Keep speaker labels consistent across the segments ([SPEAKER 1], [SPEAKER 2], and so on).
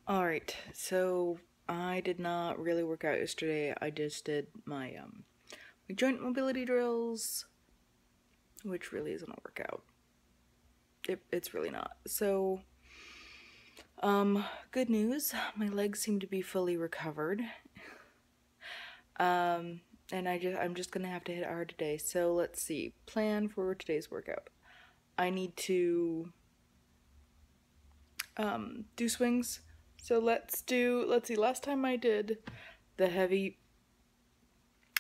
[SPEAKER 1] Alright, so I did not really work out yesterday. I just did my joint mobility drills, which really isn't a workout. It's really not. So, good news. My legs seem to be fully recovered. Um, and I'm just gonna have to hit it hard today. So let's see. Plan for today's workout. I need to do swings. So let's see, last time I did the heavy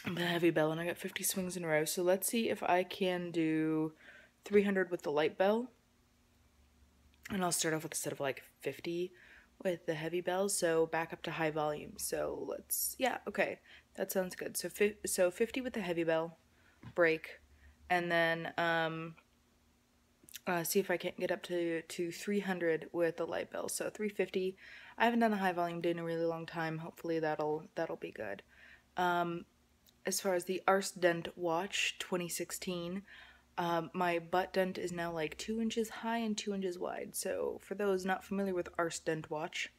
[SPEAKER 1] bell and I got 50 swings in a row. So let's see if I can do 300 with the light bell. And I'll start off with a set of like 50 with the heavy bell. So back up to high volume. So yeah, okay. That sounds good. So 50 with the heavy bell, break, and then see if I can't get up to 300 with the light bell. So 350. I haven't done a high volume day in a really long time. Hopefully that'll be good. As far as the Arse dent watch 2016, my butt dent is now like 2 inches high and 2 inches wide. So for those not familiar with Arse dent watch,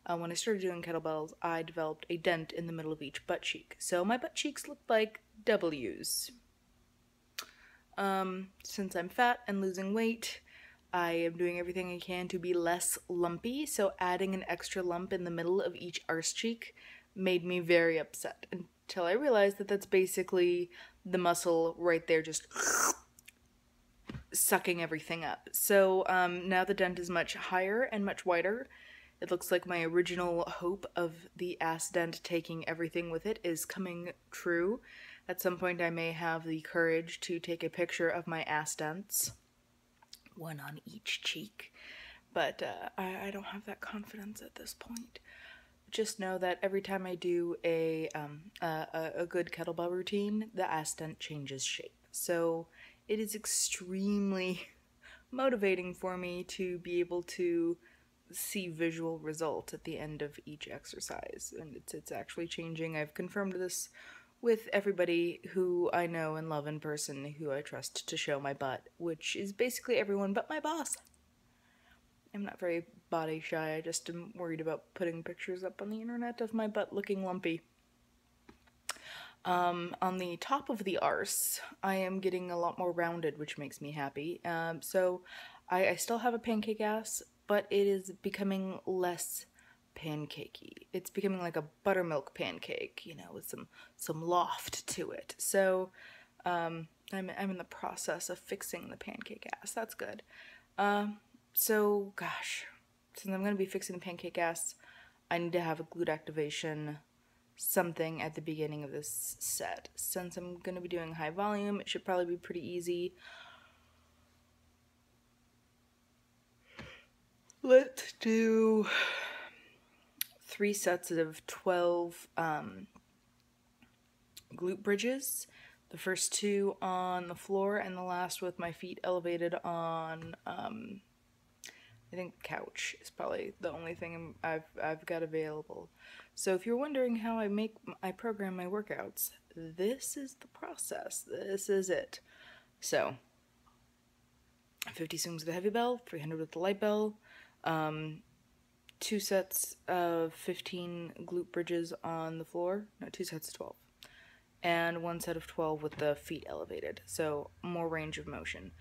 [SPEAKER 1] when I started doing kettlebells, I developed a dent in the middle of each butt cheek. So my butt cheeks look like W's. Since I'm fat and losing weight, I am doing everything I can to be less lumpy, so adding an extra lump in the middle of each arse cheek made me very upset until I realized that that's basically the muscle right there just sucking everything up. So now the dent is much higher and much wider. It looks like my original hope of the ass dent taking everything with it is coming true. At some point I may have the courage to take a picture of my ass dents, one on each cheek, but I don't have that confidence at this point. Just know that every time I do a good kettlebell routine, the ass dent changes shape. So it is extremely motivating for me to be able to see visual results at the end of each exercise, and it's actually changing. I've confirmed this with everybody who I know and love in person, who I trust to show my butt, which is basically everyone but my boss. I'm not very body shy. I just am worried about putting pictures up on the internet of my butt looking lumpy. On the top of the arse, I am getting a lot more rounded, which makes me happy. So I still have a pancake ass, but it is becoming less pancakey. It's becoming like a buttermilk pancake, with some loft to it. So I'm in the process of fixing the pancake ass. That's good. So gosh, since I'm gonna be fixing the pancake ass, I need to have a glute activation something at the beginning of this set. Since I'm gonna be doing high volume, it should probably be pretty easy. Let's do 3 sets of 12 glute bridges. The first 2 on the floor, and the last with my feet elevated on I think couch is probably the only thing I've got available. So if you're wondering how I program my workouts, this is the process. This is it. So 50 swings with the heavy bell, 300 with the light bell, 2 sets of 15 glute bridges on the floor. No, 2 sets of 12. And 1 set of 12 with the feet elevated. So more range of motion.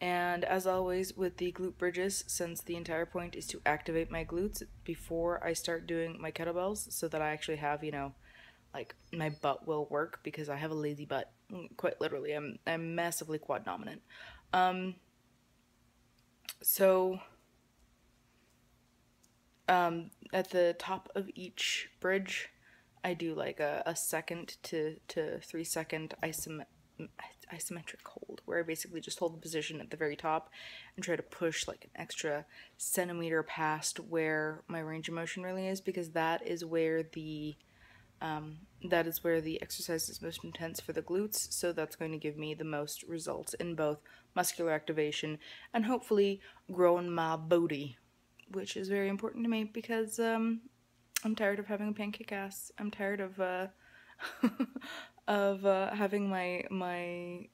[SPEAKER 1] And as always with the glute bridges, since the entire point is to activate my glutes before I start doing my kettlebells, so that I actually have, like my butt will work, because I have a lazy butt, quite literally. I'm massively quad dominant. So at the top of each bridge, I do like a 2nd to 3-second isometric hold, where I basically just hold the position at the very top and try to push like an extra centimeter past where my range of motion really is, because that is where the exercise is most intense for the glutes. So that's going to give me the most results in both muscular activation and hopefully growing my booty, which is very important to me, because I'm tired of having a pancake ass. I'm tired of having my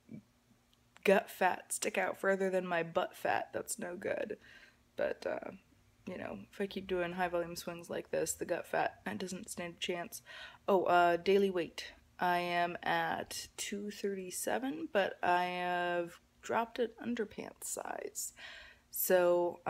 [SPEAKER 1] gut fat stick out further than my butt fat. That's no good. But you know, if I keep doing high volume swings like this, the gut fat doesn't stand a chance. Oh, daily weight. I am at 237, but I have dropped it underpants size. So,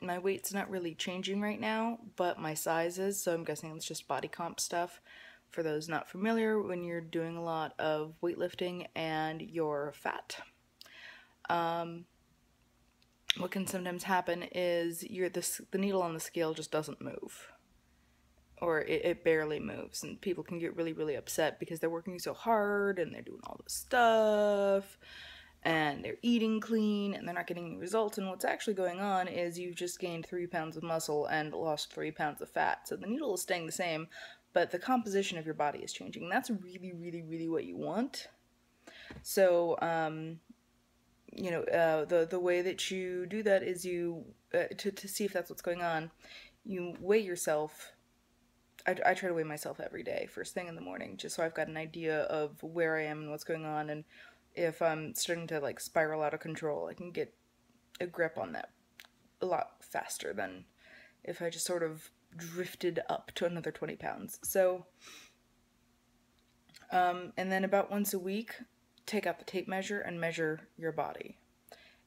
[SPEAKER 1] my weight's not really changing right now, but my size is, so I'm guessing it's just body comp stuff. For those not familiar, when you're doing a lot of weightlifting and you're fat, what can sometimes happen is the needle on the scale just doesn't move, or it barely moves, and people can get really, really upset because they're working so hard and they're doing all this stuff and they're eating clean and they're not getting any results. And what's actually going on is you've just gained 3 pounds of muscle and lost 3 pounds of fat. So the needle is staying the same, but the composition of your body is changing. And that's really, really, really what you want. So, the way that you do that is you to see if that's what's going on. You weigh yourself. I try to weigh myself every day, first thing in the morning, just so I've got an idea of where I am and what's going on, and if I'm starting to like spiral out of control, I can get a grip on that a lot faster than if I just sort of drifted up to another 20 pounds. So, and then about once a week, take out the tape measure and measure your body.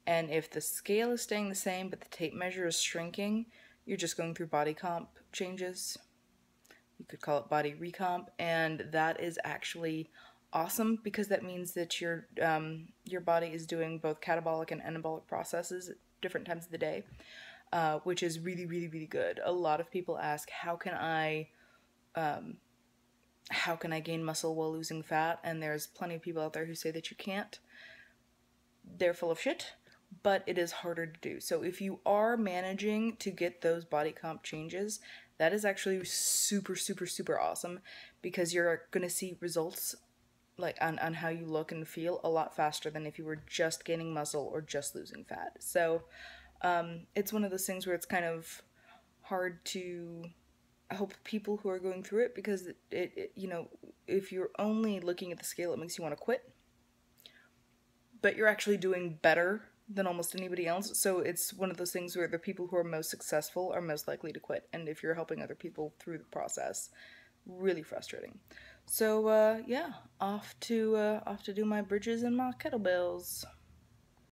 [SPEAKER 1] And if the scale is staying the same but the tape measure is shrinking, you're just going through body comp changes. You could call it body recomp, and that is actually awesome because that means that your body is doing both catabolic and anabolic processes at different times of the day, which is really, really, really good. A lot of people ask, how can I gain muscle while losing fat? And there's plenty of people out there who say that you can't. They're full of shit, but it is harder to do. So if you are managing to get those body comp changes, that is actually super, super, super awesome, because you're going to see results like on how you look and feel a lot faster than if you were just gaining muscle or just losing fat. So it's one of those things where it's kind of hard to help people who are going through it, because it if you're only looking at the scale, it makes you want to quit, but you're actually doing better than almost anybody else. So it's one of those things where the people who are most successful are most likely to quit. And if you're helping other people through the process, really frustrating. So yeah, off to do my bridges and my kettlebells.